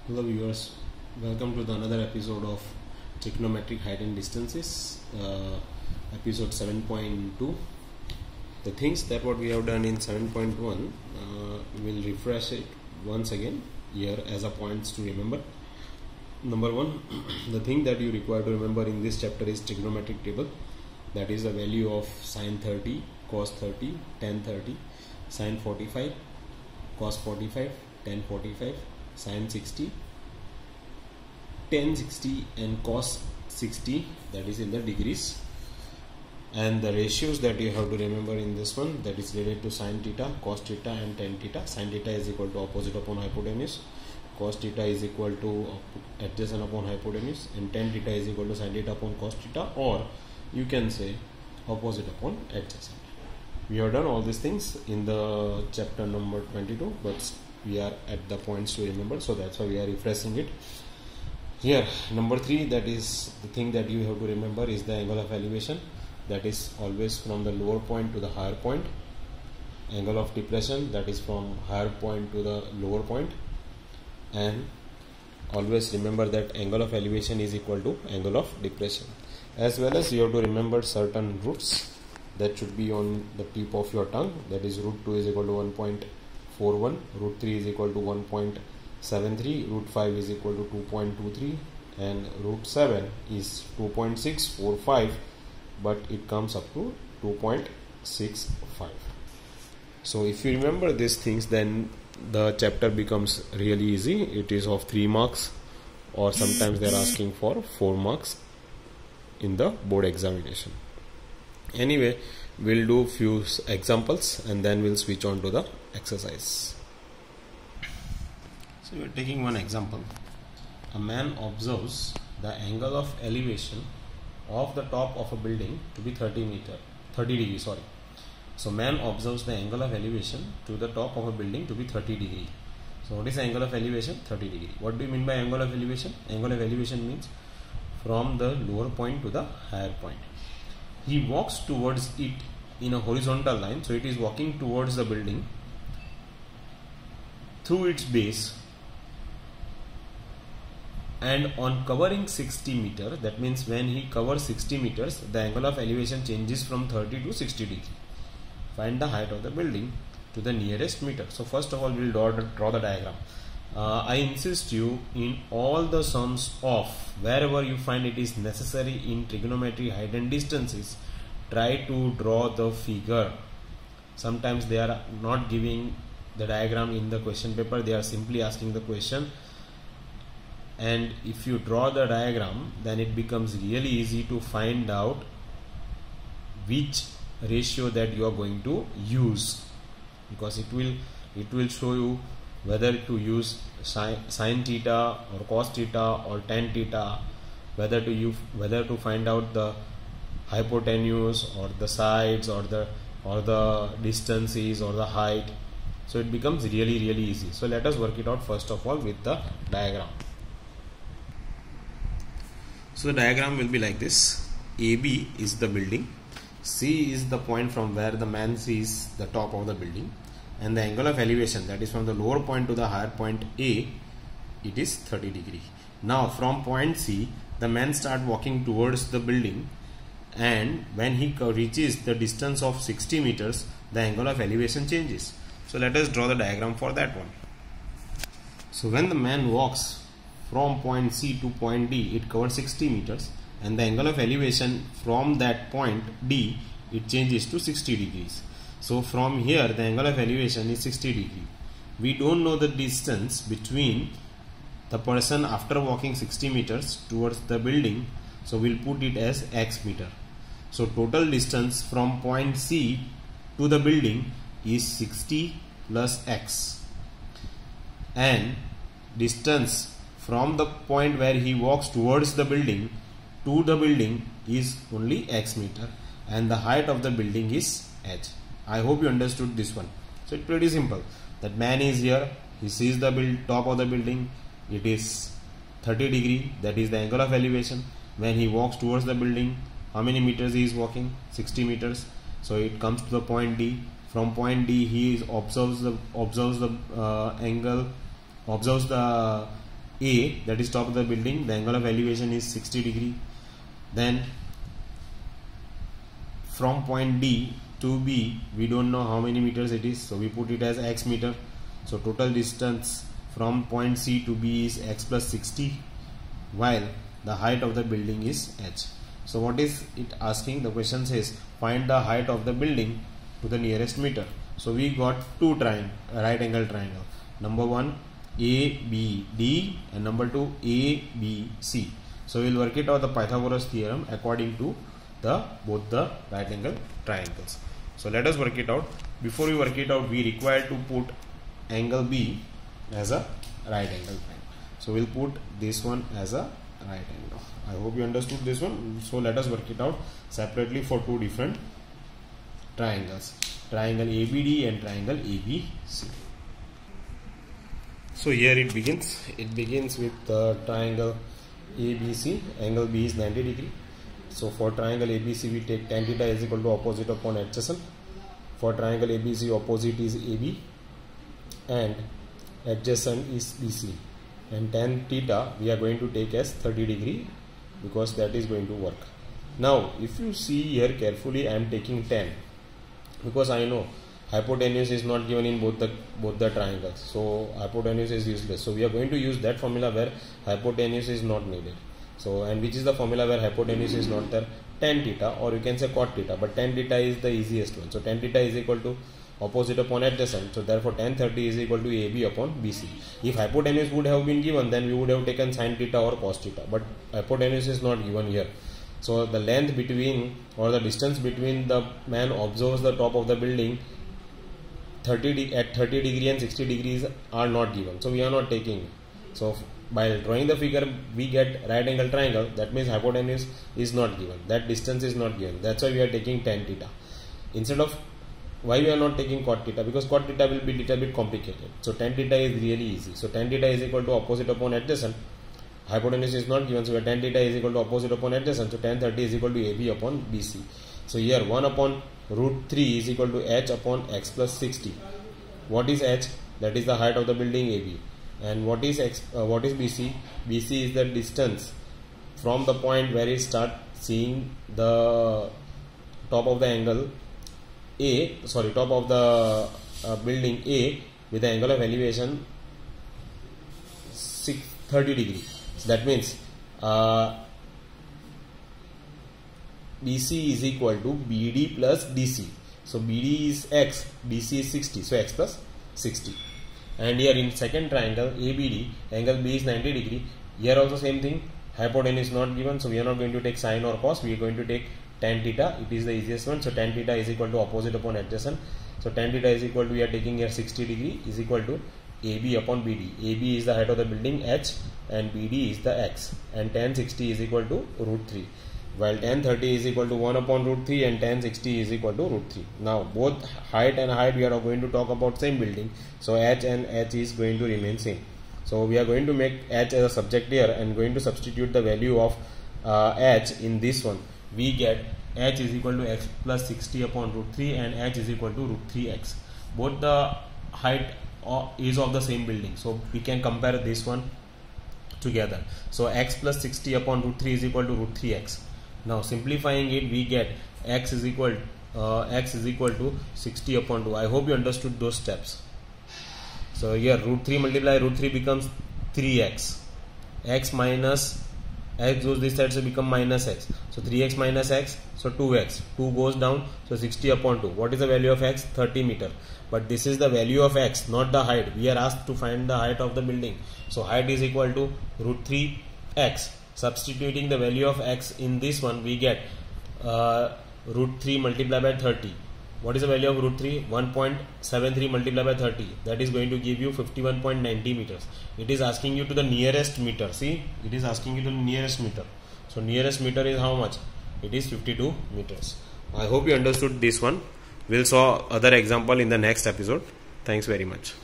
Hello viewers, welcome to the another episode of Trigonometric Height and Distances, episode 7.2. The things that what we have done in 7.1, we'll refresh it once again here as a points to remember. Number one, the thing that you require to remember in this chapter is trigonometric table, that is the value of sine 30, cos 30, tan 30, sine 45, cos 45, tan 45, sine 60, tan 60 and cos 60, that is in the degrees, and the ratios that you have to remember in this one, that is related to sine theta, cos theta and tan theta. Sine theta is equal to opposite upon hypotenuse, cos theta is equal to adjacent upon hypotenuse, and tan theta is equal to sine theta upon cos theta, or you can say opposite upon adjacent. We have done all these things in the chapter number 22, but we are at the points to remember, so that's why we are refreshing it here. Number 3, that is the thing that you have to remember, is the angle of elevation, that is always from the lower point to the higher point. Angle of depression, that is from higher point to the lower point. And always remember that angle of elevation is equal to angle of depression. As well as you have to remember certain roots that should be on the tip of your tongue, that is root 2 is equal to 1.41, root 3 is equal to 1.73, root 5 is equal to 2.23, and root 7 is 2.645, but it comes up to 2.65. So if you remember these things, then the chapter becomes really easy. It is of 3 marks, or sometimes they are asking for 4 marks in the board examination. Anyway, we'll do few examples and then we'll switch on to the exercise. So we're taking one example. A man observes the angle of elevation of the top of a building to be 30 degrees. So man observes the angle of elevation to the top of a building to be 30 degree. So what is the angle of elevation? 30 degree. What do you mean by angle of elevation? Angle of elevation means from the lower point to the higher point. He walks towards it in a horizontal line, so it is walking towards the building through its base, and on covering 60 meters, that means when he covers 60 meters, the angle of elevation changes from 30 to 60 degree. Find the height of the building to the nearest meter. So first of all, we will draw the diagram. I insist you, in all the sums of wherever you find it is necessary in trigonometry height and distances, try to draw the figure. Sometimes they are not giving the diagram in the question paper, they are simply asking the question, and if you draw the diagram, then it becomes really easy to find out which ratio that you are going to use, because it will show you whether to use sine theta or cos theta or tan theta, whether to find out the hypotenuse or the sides or the distances or the height. So it becomes really easy. So let us work it out first of all with the diagram. So the diagram will be like this. AB is the building, C is the point from where the man sees the top of the building, and the angle of elevation, that is from the lower point to the higher point A, it is 30 degree. Now from point C, the man starts walking towards the building, and when he reaches the distance of 60 meters, the angle of elevation changes. So let us draw the diagram for that one. So when the man walks from point C to point D, it covers 60 meters, and the angle of elevation from that point D, it changes to 60 degrees. So from here, the angle of elevation is 60 degree. We don't know the distance between the person after walking 60 meters towards the building, so we'll put it as x meter. So total distance from point C to the building is 60 plus x, and distance from the point where he walks towards the building to the building is only x meter, and the height of the building is h. I hope you understood this one. So it's pretty simple. That man is here, he sees the top of the building, it is 30 degree, that is the angle of elevation. When he walks towards the building, how many meters he is walking? 60 meters. So it comes to the point D. From point D, he observes the angle, observes the A, that is top of the building, the angle of elevation is 60 degree. Then from point D to B, we don't know how many meters it is, so we put it as x meter. So total distance from point C to B is x plus 60, while the height of the building is h. So what is it asking? The question says find the height of the building to the nearest meter. So we got two right angle triangle. Number one ABD and number two ABC. So we will work it out the Pythagoras theorem according to both the right angle triangles. So let us work it out. Before we work it out, we require to put angle B as a right angle triangle. So we'll put this one as a right angle. I hope you understood this one. So let us work it out separately for two different triangles, triangle ABD and triangle ABC. So here it begins. It begins with the triangle ABC. Angle B is 90 degree. So for triangle ABC, we take tan theta is equal to opposite upon adjacent. For triangle ABC, opposite is AB and adjacent is BC. And tan theta we are going to take as 30 degree because that is going to work. Now if you see here carefully, I am taking tan because I know hypotenuse is not given in both the triangles, so hypotenuse is useless. So we are going to use that formula where hypotenuse is not needed. So, and which is the formula where hypotenuse is not there? Tan theta, or you can say cot theta, but tan theta is the easiest one. So tan theta is equal to opposite upon adjacent, so therefore tan 30 is equal to AB upon BC. If hypotenuse would have been given, then we would have taken sin theta or cos theta, but hypotenuse is not given here. So the length between, or the distance between the man observes the top of the building at 30 degree and 60 degrees are not given, so we are not taking. So by drawing the figure, we get right angle triangle. That means hypotenuse is not given, that distance is not given. That's why we are taking tan theta instead of. Why we are not taking cot theta? Because cot theta will be little bit complicated. So tan theta is really easy. So tan theta is equal to opposite upon adjacent. Hypotenuse is not given, so tan theta is equal to opposite upon adjacent. So tan 30 is equal to AB upon BC. So here 1 upon root 3 is equal to h upon x plus 60. What is h? That is the height of the building AB. And what is x? What is BC? BC is the distance from the point where it starts seeing the top of the angle top of the building A with the angle of elevation 30 degree. So that means BC is equal to BD plus DC. So BD is x, DC is 60, so x plus 60. And here in second triangle ABD, angle B is 90 degree. Here also same thing, hypotenuse not given, so we are not going to take sine or cos, we are going to take tan theta. It is the easiest one. So tan theta is equal to opposite upon adjacent. So tan theta is equal to, we are taking here 60 degree is equal to AB upon BD. AB is the height of the building h and BD is the x, and tan 60 is equal to root 3, while tan 30 is equal to 1 upon root 3 and tan 60 is equal to root 3. Now both height and height we are going to talk about same building, so h and h is going to remain same. So we are going to make h as a subject here and going to substitute the value of h in this one. We get h is equal to x plus 60 upon root 3 and h is equal to root 3x. Both the height is of the same building, so we can compare this one together. So x plus 60 upon root 3 is equal to root 3x. Now simplifying it, we get x is equal to 60 upon 2. I hope you understood those steps. So here root 3 multiply root 3 becomes 3x. X minus x goes this side, so become minus x. So 3x minus x, so 2x. 2 goes down, so 60 upon 2. What is the value of x? 30 meter. But this is the value of x, not the height. We are asked to find the height of the building. So height is equal to root 3x. Substituting the value of x in this one, we get root 3 multiplied by 30. What is the value of root 3? 1.73 multiplied by 30. That is going to give you 51.90 meters. It is asking you to the nearest meter. See, it is asking you to the nearest meter. So nearest meter is how much? It is 52 meters. I hope you understood this one. We'll saw other example in the next episode. Thanks very much.